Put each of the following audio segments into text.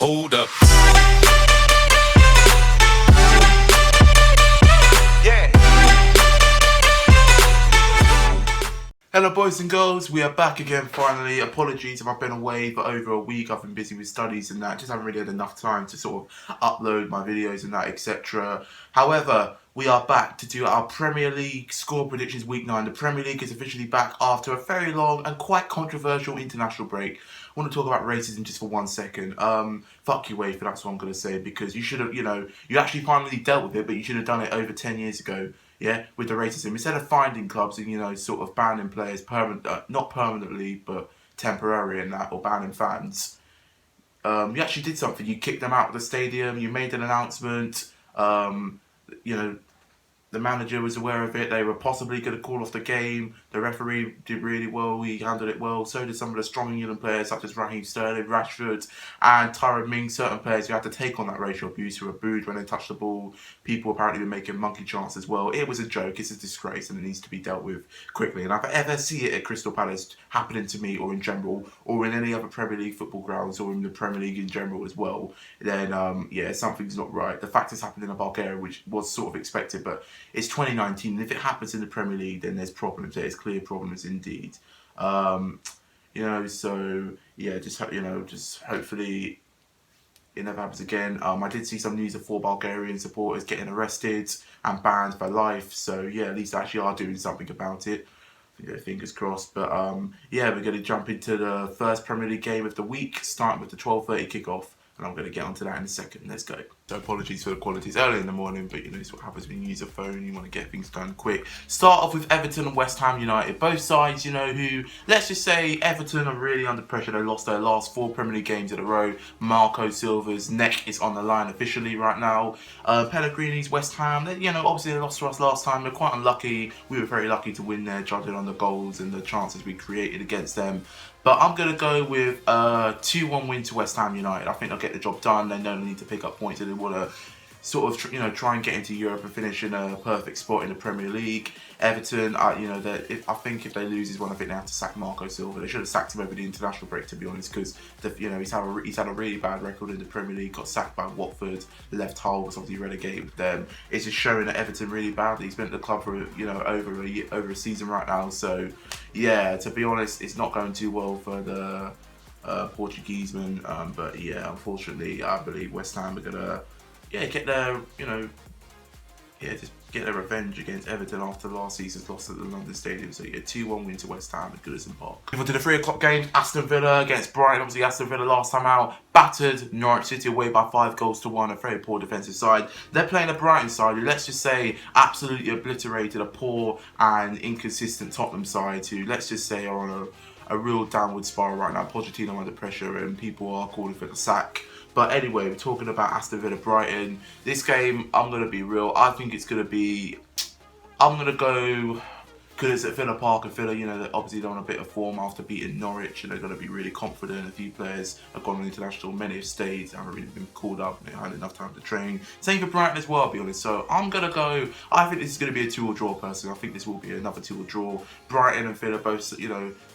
Hold up. Yeah. Hello boys and girls, we are back again finally. Apologies if I've been away for over a week. I've been busy with studies and that. Just haven't really had enough time to sort of upload my videos and that, etc. However, we are back to do our Premier League score predictions week 9. The Premier League is officially back after a very long and quite controversial international break. I want to talk about racism just for 1 second. Fuck you, Wafer, that's what I'm going to say, because you should have, you actually finally dealt with it, but you should have done it over 10 years ago. Yeah, with the racism, instead of finding clubs and sort of banning players not permanently but temporary and that, or banning fans, you actually did something. You kicked them out of the stadium. You made an announcement. You know, the manager was aware of it. They were possibly going to call off the game. The referee did really well. He handled it well. So did some of the strong England players such as Raheem Sterling, Rashford and Tyrone Mings. Certain players who had to take on that racial abuse, who were booed when they touched the ball. People apparently were making monkey chants as well. It was a joke. It's a disgrace and it needs to be dealt with quickly. And if I ever see it at Crystal Palace happening to me, or in general, or in any other Premier League football grounds, or in the Premier League in general as well, then yeah, something's not right. The fact it's happened in Bulgaria, which was sort of expected, but it's 2019, and if it happens in the Premier League, then there's problems. There's clear problems indeed. So yeah, just hopefully it never happens again. I did see some news of 4 Bulgarian supporters getting arrested and banned for life. So yeah, at least they actually are doing something about it. Yeah, fingers crossed. But yeah, we're going to jump into the first Premier League game of the week, starting with the 12:30 kickoff. And I'm going to get onto that in a second. Let's go. So apologies for the quality. It's early in the morning, but it's what happens when you use a phone. You want to get things done quick. Start off with Everton and West Ham United. Both sides, who, let's just say Everton are really under pressure. They lost their last 4 Premier League games in a row. Marco Silva's neck is on the line officially right now. Pellegrini's West Ham, obviously they lost to us last time. They're quite unlucky. We were very lucky to win there, judging on the goals and the chances we created against them. But I'm going to go with a 2-1 win to West Ham United. I think they'll get the job done. They don't need to pick up points. They want to sort of, try and get into Europe and finish in a perfect spot in the Premier League. Everton, I think if they lose this one, I think they have to sack Marco Silva. They should have sacked him over the international break, to be honest, because he's had a really bad record in the Premier League. Got sacked by Watford, left Hull, was obviously relegated with them. It's just showing that Everton really badly. He's been at the club for over a season right now. So yeah, to be honest, it's not going too well for the Portugueseman. But yeah, unfortunately, I believe West Ham are gonna get their just get their revenge against Everton after last season's loss at the London Stadium. So yeah, 2-1 win to West Ham at Goodison Park. Moving to the 3 o'clock games, Aston Villa against Brighton. Obviously Aston Villa last time out battered Norwich City away by 5-1. A very poor defensive side. They're playing a Brighton side who, let's just say, absolutely obliterated a poor and inconsistent Tottenham side who, let's just say, are on a real downward spiral right now. Pochettino under pressure and people are calling for the sack. But anyway, we're talking about Aston Villa Brighton. This game, I'm going to be real. I think it's going to be... I'm going to go... Because it's at Villa Park, and Villa, they're obviously on a bit of form after beating Norwich, and they're going to be really confident. A few players have gone on international, many have stayed, haven't really been called up, they haven't had enough time to train. Same for Brighton as well, I'll be honest. So I'm going to go, I think this is going to be a 2-2 draw, personally. I think this will be another 2-2 draw. Brighton and Villa both,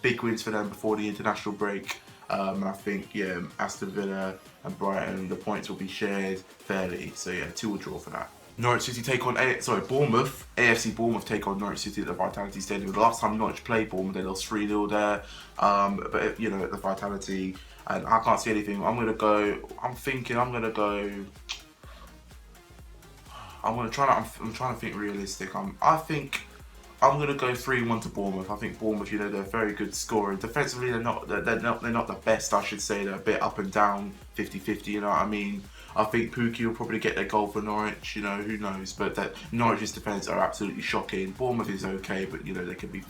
big wins for them before the international break. And I think, Aston Villa and Brighton, the points will be shared fairly. So yeah, 2-2 draw for that. Norwich City take on Bournemouth. AFC Bournemouth take on Norwich City at the Vitality Stadium. The last time Norwich played Bournemouth, they lost 3-0 there. But at the Vitality, and I can't see anything. I'm gonna trying to think realistic. I think I'm gonna go 3-1 to Bournemouth. I think Bournemouth, they're very good scoring. Defensively, they're not the best, I should say. They're a bit up and down, 50-50. You know what I mean? I think Pookie will probably get their goal for Norwich, who knows. But that Norwich's defence are absolutely shocking. Bournemouth is okay, but they can be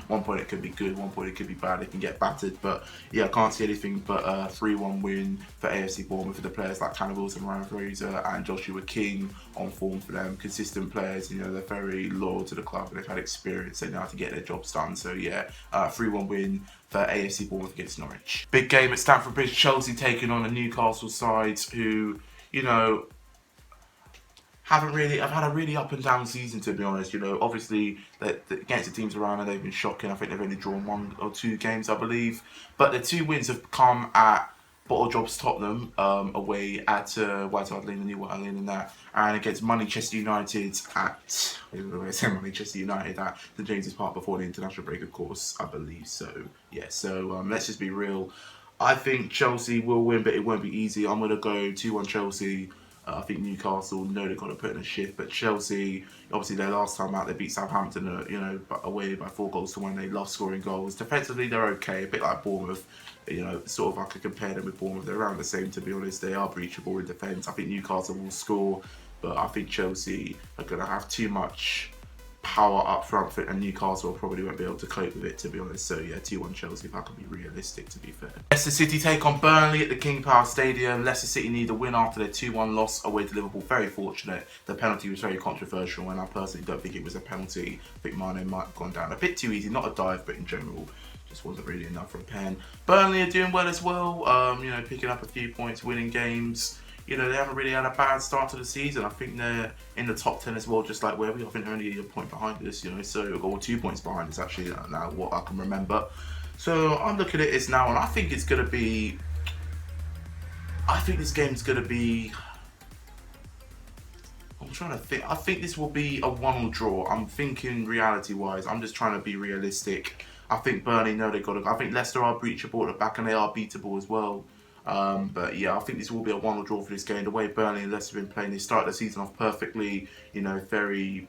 one point it could be good, one point it could be bad, they can get battered. But yeah, I can't see anything but a 3-1 win for AFC Bournemouth, for the players like Callum Wilson, Ryan Fraser and Joshua King on form for them. Consistent players, they're very loyal to the club and they've had experience, they know how to get their jobs done. So yeah, 3-1 win for AFC Bournemouth against Norwich. Big game at Stamford Bridge, Chelsea taking on a Newcastle side who, I've had a really up and down season, to be honest. Obviously against the teams around them, they've been shocking. I think they've only drawn 1 or 2 games, I believe. But the 2 wins have come at Bottle drops Tottenham away at White Hart Lane, the new White Hart Lane, and that, and against Manchester United at Manchester United at St James's Park before the international break, of course, I believe so. Yeah, so let's just be real. I think Chelsea will win, but it won't be easy. I'm gonna go 2-1 Chelsea. I think Newcastle know they've got to put in a shift, but Chelsea, obviously their last time out, they beat Southampton, away by 4-1. They love scoring goals. Defensively, they're okay, a bit like Bournemouth. Sort of I could compare them with Bournemouth. They're around the same, to be honest. They are breachable in defence. I think Newcastle will score, but I think Chelsea are going to have too much power up front, and Newcastle probably won't be able to cope with it, to be honest. So yeah, 2-1 Chelsea, if I can be realistic, to be fair. Leicester City take on Burnley at the King Power Stadium. Leicester City need a win after their 2-1 loss away to Liverpool. Very fortunate. The penalty was very controversial, and I personally don't think it was a penalty. I think Mane might have gone down a bit too easy. Not a dive, but in general, just wasn't really enough for a pen. Burnley are doing well as well, picking up a few points, winning games. They haven't really had a bad start to the season. I think they're in the top 10 as well, just like where we are. I think they're only a point behind us, or 2 points behind us, actually, now what I can remember. So I'm looking at this now, and I think it's going to be... I think this game's going to be... I'm trying to think. I think this will be a 1-1 draw. I'm thinking reality-wise. I'm just trying to be realistic. I think Burnley know they've got to... I think Leicester are breachable at the back, and they are beatable as well. But yeah, I think this will be a 1-1 draw for this game. The way Burnley and Leicester have been playing, they started the season off perfectly, very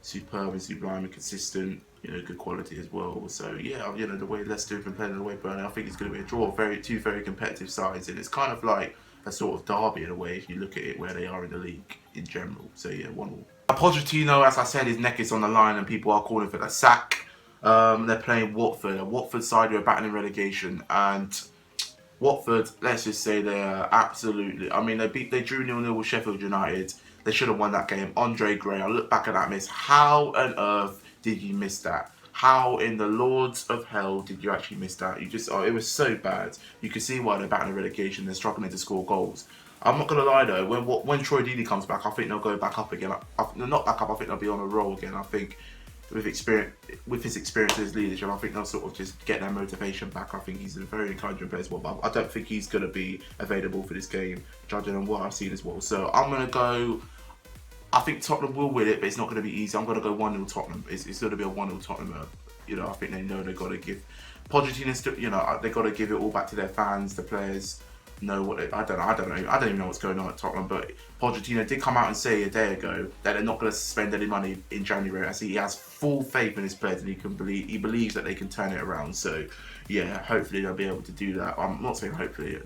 superb and sublime and consistent, good quality as well. So yeah, the way Leicester have been playing and the way Burnley, I think it's going to be a draw. Two very competitive sides, and it's kind of like a sort of derby in a way if you look at it where they are in the league in general. So yeah, 1-1. Pochettino, as I said, his neck is on the line and people are calling for the sack. They're playing Watford. A Watford side who are battling relegation, and Watford, let's just say they are absolutely... I mean, they drew 0-0 with Sheffield United. They should have won that game. Andre Gray, I look back at that miss. How on earth did you miss that? How in the Lords of Hell did you actually miss that? It was so bad. You can see why they're battling relegation. They're struggling to score goals. I'm not going to lie though, when Troy Deeney comes back, I think they'll go back up again. Not back up, I think they'll be on a roll again. I think with his experience and his leadership, I think they'll sort of just get their motivation back. I think he's a very encouraging player as well, but I don't think he's going to be available for this game, judging on what I've seen as well. So I'm going to go... I think Tottenham will win it, but it's not going to be easy. I'm going to go 1-0 Tottenham. It's going to be a 1-0 Tottenham. I think they know they've got to give... Pochettino, they've got to give it all back to their fans, the players. Know what I don't even know what's going on at Tottenham, but Pochettino did come out and say a day ago that they're not going to spend any money in January. I see he has full faith in his players and he believes that they can turn it around. So yeah, hopefully they'll be able to do that. I'm not saying hopefully,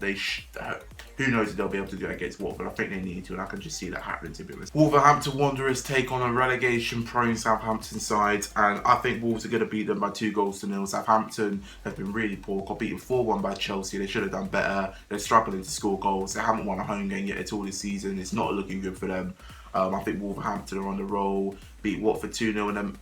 who knows if they'll be able to do it against Watford. I think they need to, and I can just see that happening, to be honest. Wolverhampton Wanderers take on a relegation-prone Southampton side, and I think Wolves are going to beat them by 2-0. Southampton have been really poor, got beaten 4-1 by Chelsea. They should have done better. They're struggling to score goals. They haven't won a home game yet at all this season. It's not looking good for them. I think Wolverhampton are on the roll. Beat Watford 2-0 and then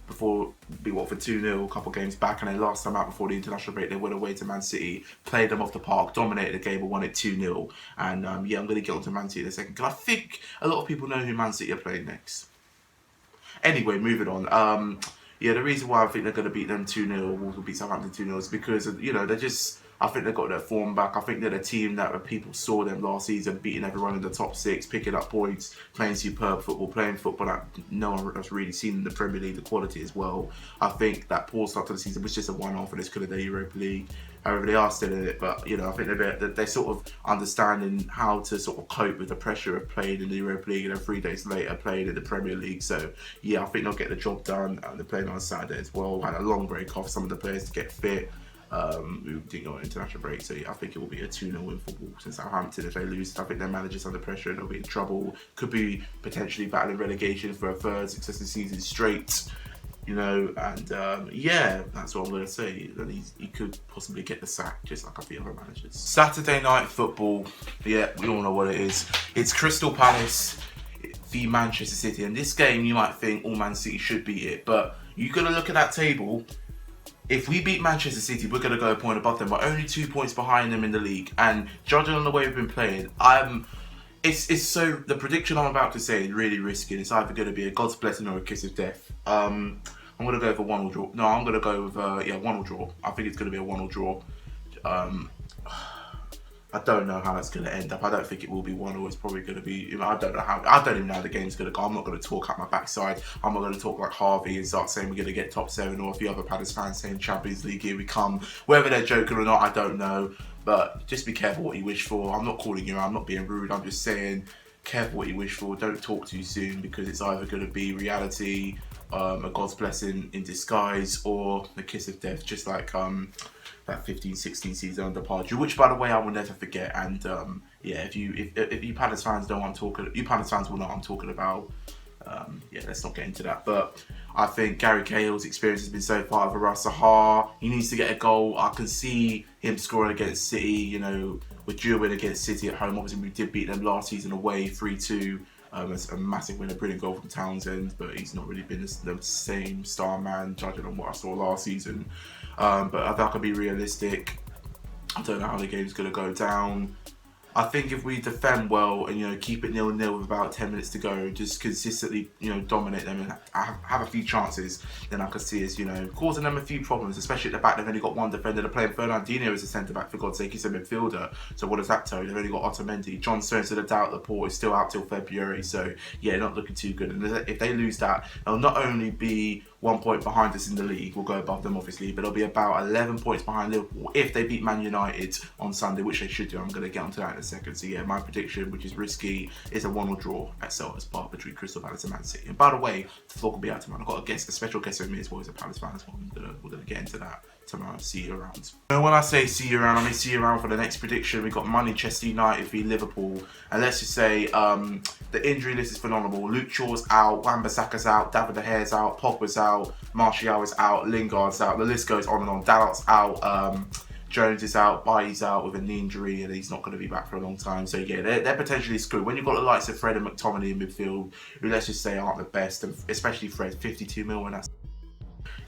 beat Watford 2-0 a couple of games back, and then last time out before the international break they went away to Man City, played them off the park, dominated the game and won it 2-0. And yeah, I'm going to get onto Man City in a second because I think a lot of people know who Man City are playing next. Anyway, moving on. Yeah, the reason why I think they're going to beat them 2-0, Wolves will beat Southampton 2-0 is because they're just... I think they've got their form back. I think they're the team that people saw them last season, beating everyone in the top 6, picking up points, playing superb football, playing football that no one has really seen in the Premier League, the quality as well. I think that poor start to the season was just a one-off and it's because of the Europa League. However, they are still in it, but I think they're sort of understanding how to sort of cope with the pressure of playing in the Europa League and then 3 days later playing in the Premier League. So yeah, I think they'll get the job done. They're playing on Saturday as well. Had a long break off, some of the players to get fit. We didn't go on international break, so yeah, I think it will be a 2-0 win for Wolves and Southampton. If they lose, I think their manager's under pressure and they'll be in trouble. Could be potentially battling relegation for a third successive season straight. Yeah, that's what I'm going to say. That he could possibly get the sack, just like a few other managers. Saturday night football, yeah, we all know what it is. It's Crystal Palace v Manchester City, and this game you might think all Man City should beat it, but you're going to look at that table. If we beat Manchester City, we're going to go a point above them. We're only 2 points behind them in the league. And judging on the way we've been playing, the prediction I'm about to say is really risky. It's either going to be a God's blessing or a kiss of death. I'm going to go for 1-1 draw. No, I'm going to go with 1-1 draw. I think it's going to be a 1-1 draw. I don't know how it's going to end up. I don't think it will be 1-1. It's probably going to be, you know, I don't know how, I don't even know how the game's going to go. I'm not going to talk out my backside. I'm not going to talk like Harvey and start saying we're going to get top 7, or a few other Palace fans saying Champions League, here we come. Whether they're joking or not, I don't know. But just be careful what you wish for. I'm not calling you out, I'm not being rude. I'm just saying, careful what you wish for. Don't talk too soon, because it's either going to be reality, a God's blessing in disguise, or the kiss of death, just like that 15-16 season under Pardew, which by the way I will never forget. And yeah, if you Palace fans know what I'm talking, you Palace fans will know what I'm talking about. Yeah, let's not get into that. But I think Gary Cahill's experience has been so far for Ras Sahar. He needs to get a goal. I can see him scoring against City. You know, with due win against City at home. Obviously, we did beat them last season away 3-2. It's a massive win, a brilliant goal from Townsend, but he's not really been the same star man, judging on what I saw last season. But I think I can be realistic. I don't know how the game's going to go down. I think if we defend well and, you know, keep it 0-0 with about 10 minutes to go, just consistently, you know, dominate them and have a few chances, then I could see us, you know, causing them a few problems, especially at the back. They've only got one defender. They're playing Fernandinho as a centre-back, for God's sake. He's a midfielder. So what does that tell you? They've only got Otamendi. John Stones, to the doubt, Laporte is still out till February. So, yeah, not looking too good. And if they lose that, they'll not only be 1 point behind us in the league, we'll go above them obviously, but they'll be about 11 points behind Liverpool if they beat Man United on Sunday, which they should do. I'm going to get onto that in a second. So yeah, my prediction, which is risky, is a 1-1 draw at Selhurst Park between Crystal Palace and Man City. And by the way, the vlog will be out tomorrow. I've got a guest, a special guest with me as well as a Palace fan as well. We're going to get into that tomorrow. See you around. And when I say see you around, I mean see you around for the next prediction. We've got Manchester United v Liverpool, and let's just say the injury list is phenomenal. Luke Shaw's out, Wan-Bissaka's out, David De Gea's out, Pogba's out, Martial is out, Lingard's out. The list goes on and on. Dalot's out. Jones is out, Bailly's out with a knee injury, and he's not going to be back for a long time. So yeah, they're potentially screwed. When you've got the likes of Fred and McTominay in midfield, who let's just say aren't the best, and especially Fred, 52 mil, and that's,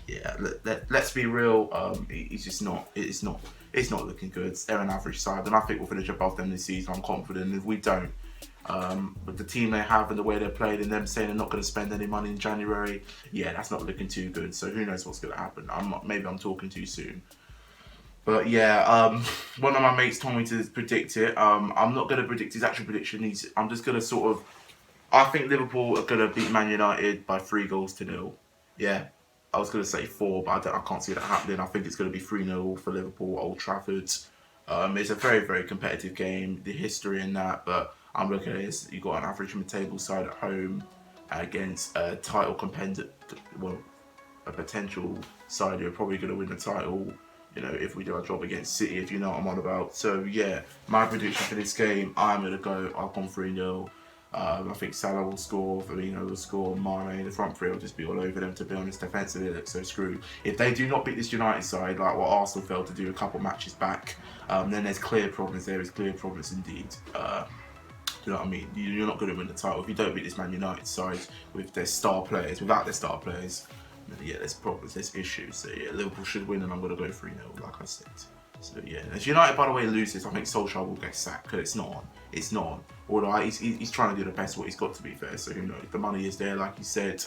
yeah, let's be real. He's just not. It's not looking good. They're an average side, and I think we'll finish above them this season. I'm confident. If we don't, with the team they have and the way they're played, and them saying they're not going to spend any money in January, yeah, that's not looking too good. So who knows what's going to happen? Maybe I'm talking too soon. But yeah, one of my mates told me to predict it. I'm not going to predict his actual prediction. I'm just going to sort of, I think Liverpool are going to beat Man United by 3-0. Yeah, I was going to say 4, but I can't see that happening. I think it's going to be 3-0 for Liverpool, Old Trafford. It's a very, very competitive game, the history in that, but I'm looking at this. You've got an average mid-table side at home against a title contender, well, a potential side who are probably going to win the title, you know, if we do our job against City, if you know what I'm on about. So yeah, my prediction for this game, I've gone 3-0. I think Salah will score, Firmino will score, Mane, the front three will just be all over them, to be honest. Defensively, they look so screwed. If they do not beat this United side, like what Arsenal failed to do a couple matches back, then there's clear problems. There is clear problems indeed. You know what I mean? You're not going to win the title if you don't beat this Man United side with their star players. Without their star players, yeah, there's problems, there's issues. So yeah, Liverpool should win, and I'm going to go 3-0, like I said. So yeah, if United, by the way, loses, I think Solskjaer will get sacked, because it's not on. It's not on. Although he's trying to do the best of what he's got, to be fair. So who knows? The money is there, like you said.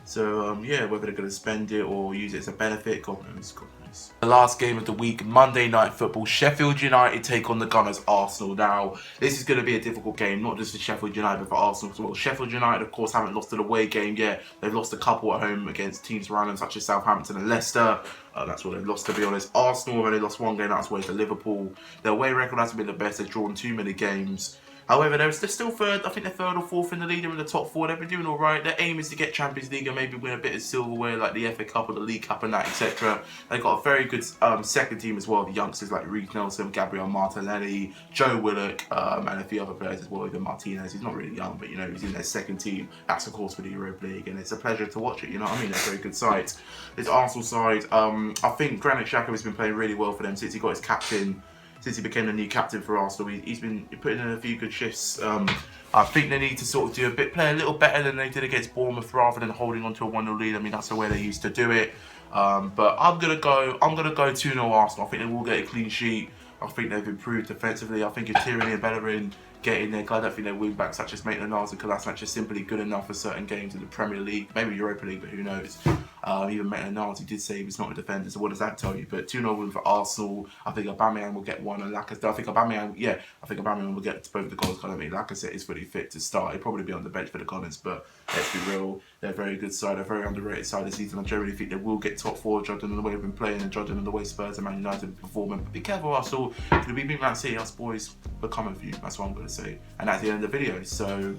So yeah, whether they're going to spend it or use it as a benefit, God knows, God knows. The last game of the week, Monday Night Football. Sheffield United take on the Gunners, Arsenal. Now, this is going to be a difficult game, not just for Sheffield United, but for Arsenal as well. Sheffield United, of course, haven't lost an away game yet. They've lost a couple at home against teams around them, such as Southampton and Leicester. That's what they've lost, to be honest. Arsenal have only lost one game, that's away to Liverpool. Their away record hasn't been the best. They've drawn too many games. However, they're still third. I think they're third or fourth in the league. They're in the top 4. They've been doing all right. Their aim is to get Champions League and maybe win a bit of silverware, like the FA Cup or the League Cup and that, etc. They've got a very good second team as well. The youngsters like Reece Nelson, Gabriel Martinelli, Joe Willock, and a few other players as well. Even Martinez. He's not really young, but you know, he's in their second team. That's of course for the Europa League, and it's a pleasure to watch it. You know what I mean? They're a very good side. This Arsenal side, I think Granit Xhaka has been playing really well for them since he got his captain. Since he became the new captain for Arsenal, he's been putting in a few good shifts. I think they need to sort of play a little better than they did against Bournemouth, rather than holding on to a 1-0 lead. I mean, that's the way they used to do it. But I'm gonna go 2-0 Arsenal. I think they will get a clean sheet. I think they've improved defensively. I think if Tierney and Bellerin get in there, I don't think their wing backs such as Maitland-Niles and Kolasinac are simply good enough for certain games in the Premier League, maybe Europa League, but who knows. Even Maitland-Niles, did say he was not a defender, so what does that tell you? But 2-0 win for Arsenal. I think Aubameyang will get one, and I think Aubameyang will get both the goals. I don't think Lacazette is fully fit to start. He'll probably be on the bench for the Gunners, but let's be real, they're a very good side, a very underrated side this season. I generally think they will get top 4, judging on the way they've been playing and judging on the way Spurs and Man United are performing. But be careful, Arsenal. If we beat Man City, us boys, we're coming for you. That's what I'm going to say. And that's the end of the video. So,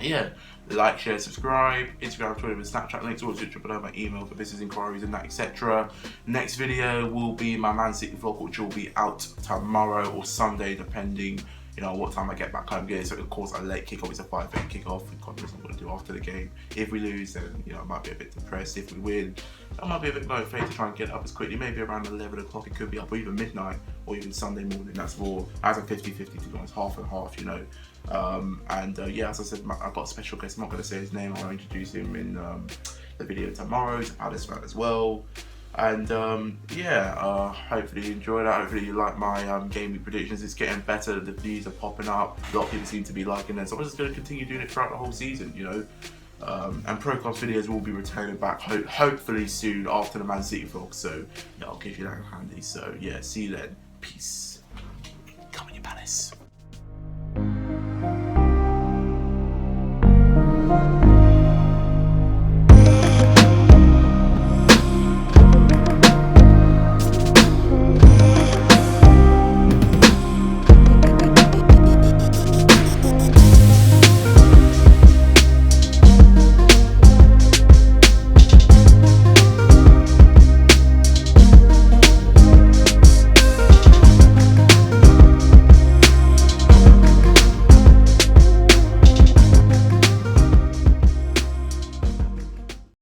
yeah, like, share, subscribe, Instagram, Twitter, and Snapchat links, all which below, my email for business inquiries and that, etc. Next video will be my Man City vlog, which will be out tomorrow or Sunday, depending, you know, what time I get back home. Yeah, so of course a late kickoff. It's a 5 a.m. kickoff. God knows what I'm going to do after the game. If we lose, then, you know, I might be a bit depressed. If we win, I might be a bit motivated to try and get up as quickly. Maybe around 11 o'clock it could be up, or even midnight, or even Sunday morning. That's more as a 50-50, to be honest, half and half, you know. Yeah, as I said, I've got a special guest. I'm not going to say his name. I'll introduce him in the video tomorrow. He's a Palace fan as well. And hopefully you enjoy that. Hopefully you like my game week predictions. It's getting better. The views are popping up. A lot of people seem to be liking them. So I'm just going to continue doing it throughout the whole season, you know. And Procons videos will be returning back hopefully soon after the Man City vlog. So yeah, I'll give you that handy. So yeah, see you then. Peace. Come on, you Palace.